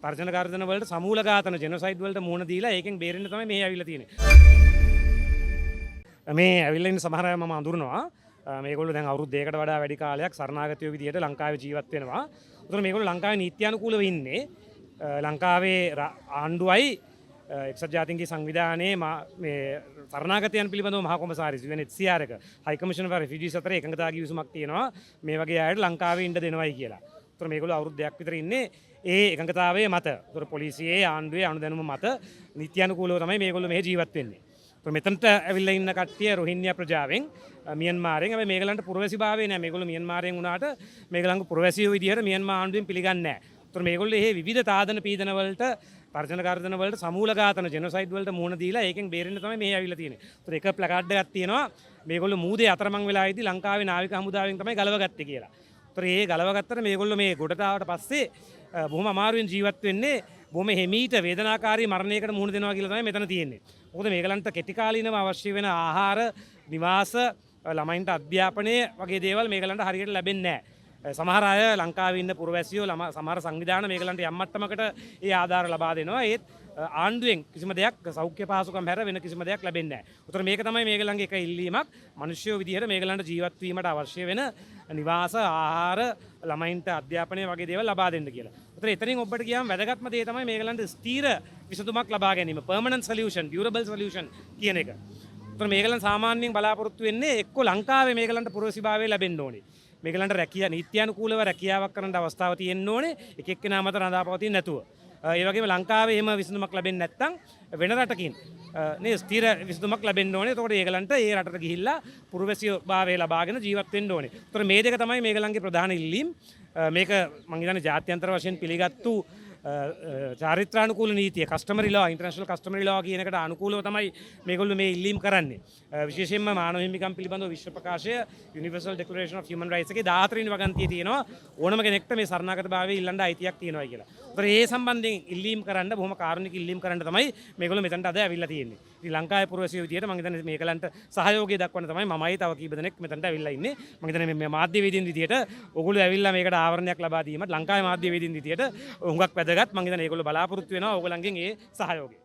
තර්ජන ගර්ජන වලට සමූල ඝාතන ජෙනොසයිඩ් වලට මුහුණ දීලා ඒකෙන් බේරෙන්න තමයි මේ ඇවිල්ලා තියෙන්නේ. මේ ඇවිල්ලා ඉන්න සමහර අය මම අඳුරනවා. මේගොල්ලෝ දැන් අවුරුදු දෙකකට වඩා වැඩි කාලයක් සරණාගතයෝ විදියට ලංකාවේ ජීවත් වෙනවා. උතන මේගොල්ලෝ ලංකාවේ නීත්‍යානුකූලව ඉන්නේ. ලංකාවේ ආණ්ඩුවයි එක්සත් ජාතීන්ගේ සංවිධානයේ මේ සරණාගතයන් පිළිබඳව මහා කොමසාරිස් UNHCR එක හයි කමිෂන් ෆර් රෙෆියුජීස් අතර එකඟතා කිවිසුමක් තියෙනවා මේ වගේ අයට ලංකාවේ ඉන්න දෙනවයි කියලා. උතන මේගොල්ලෝ අවුරුදු දෙකක් විතර ඉන්නේ ඒ එකඟතාවයේ මත. උතන පොලිසියේ ආණ්ඩුවේ අනුදැනුම මත නීත්‍යානුකූලව තමයි මේගොල්ලෝ මෙහි ජීවත් වෙන්නේ. මෙතනට ඇවිල්ලා ඉන්න කට්ටිය රොහින්යා ප්‍රජාවෙන් මියන්මාරයෙන්. හැබැයි මේගලන්ට පුරවැසිභාවය නැහැ. මේගොල්ලෝ මියන්මාරයෙන් වුණාට මේගලන්ගේ පුරවැසියෝ විදියට මියන්මාර ආණ්ඩුවෙන් පිළිගන්නේ නැහැ. උතන මේගොල්ලෝ මේ විවිධ තාදන පීඩන වලට තර්ජන ගර්ජන වලට සමූල ඝාතන ජෙනොසයිඩ් වලට මුහුණ දීලා ඒකෙන් බේරෙන්න තමයි මේ ඇවිල්ලා තියෙන්නේ. උතන එක ප්ලකාඩ් එකක් තියෙනවා මේගොල්ලෝ මූදේ අතරමං වෙලා ඉදි ලංකාවේ නාවික හමුදාවෙන් තමයි ගලවගත්තේ කියලා. උතන මේ ගලවගත්තට මේගොල්ලෝ මේ ගොඩට ආවට පස්සේ බොහොම අමාරුවෙන් ජීවත් වෙන්නේ. බොහොම හිමීට වේදනාකාරී මරණයකට මුහුණ දෙනවා කියලා තමයි මෙතන තියෙන්නේ. මොකද මේගලන්ට කෙටි කාලීනව අවශ්‍ය වෙන ආහාර, නිවාස, ළමයින්ට අධ්‍යාපනය වගේ දේවල් මේගලන්ට හරියට ලැබෙන්නේ නැහැ. සමහර අය ලංකාවේ ඉන්න පුරවැසියෝ සමහර සංවිධාන මේගලන්ට යම් මට්ටමකට ඒ ආධාර ලබා දෙනවා. ඒත් ආණ්ඩුවෙන් කිසිම දෙයක් සෞඛ්‍ය පහසුකම් හැර වෙන කිසිම දෙයක් ලැබෙන්නේ නැහැ. උතන මේක තමයි මේගලන්ගේ එක ඉල්ලීමක්. මිනිස්සුયો විදිහට මේගලන්ට ජීවත් වීමට අවශ්‍ය වෙන නිවාස, ආහාර, ළමයින්ට අධ්‍යාපනය වගේ දේවල් ලබා දෙන්න කියලා. උතන එතනින් ඔබට කියම් වැදගත්ම දේ තමයි මේගලන්ට ස්ථීර විසඳුමක් ලබා ගැනීම. permanent solution, durable solution කියන එක. උතන මේගලන් සාමාන්‍යයෙන් බලාපොරොත්තු වෙන්නේ එක්ක ලංකාවේ මේගලන්ට පුරවැසිභාවය ලැබෙන්න ඕනේ. මේගලන්ට රැකියා නීත්‍යානුකූලව රැකියාවක් කරන්න අවස්ථාවක් තියෙන්න ඕනේ. එක එක්කෙනා මත රඳාපවතින්න නැතුව. ඒ වගේම ලංකාවේ එහෙම විසඳුමක් ලැබෙන්නේ නැත්නම් වෙන රටකින් නේ ස්ථිර විසඳුමක් ලැබෙන්න ඕනේ. එතකොට ඒගලන්ට ඒ රටට ගිහිල්ලා පුරවැසිය භාවය ලබාගෙන ජීවත් වෙන්න ඕනේ. එතකොට මේ දෙක තමයි මේගලන්ගේ ප්‍රධාන ඉල්ලීම්. මේක මම හිතන්නේ ජාත්‍යන්තර වශයෙන් පිළිගත්තු චාරිත්‍රානුකූල නීතිය කස්ටමරි ලෝ ඉන්ටර්නැෂනල් කස්ටමරි ලෝ කියන එකට අනුකූලව තමයි මේගොල්ලෝ මේ ඉල්ලීම් කරන්නේ. විශේෂයෙන්ම මානව හිමිකම් පිළිබඳව විශ්ව ප්‍රකාශය universal declaration of human rights එකේ 14 වෙනි වගන්තියේ තියෙනවා ඕනම කෙනෙක්ට මේ සරණාගතභාවයේ ඉල්ලන්න අයිතියක් තියෙනවා කියලා. ඒතර ඒ සම්බන්ධයෙන් ඉල්ලීම් කරන්න බොහොම කාරුණික ඉල්ලීම් කරන්න තමයි මේගොල්ලෝ මෙතනට අද ඇවිල්ලා තියෙන්නේ. ඉතින් ලංකාවේ පුරවැසියෝ විදියට මම හිතන්නේ මේකලන්ට සහයෝගය දක්වන්න තමයි මමයි තව කීප දෙනෙක් මෙතනට ඇවිල්ලා ඉන්නේ. මම හිතන්නේ මේ මාධ්‍යවේදීන් විදියට ඕගොල්ලෝ ඇවිල්ලා මේකට ආවරණයක් ලබා දීමත් ලංකාවේ මාධ්‍යවේදීන් විදියට හුඟක් වැදගත්. මම හිතන්නේ ඒගොල්ලෝ බලාපොරොත්තු වෙනවා ඕගොල්ලන්ගෙන් ඒ සහයෝගය.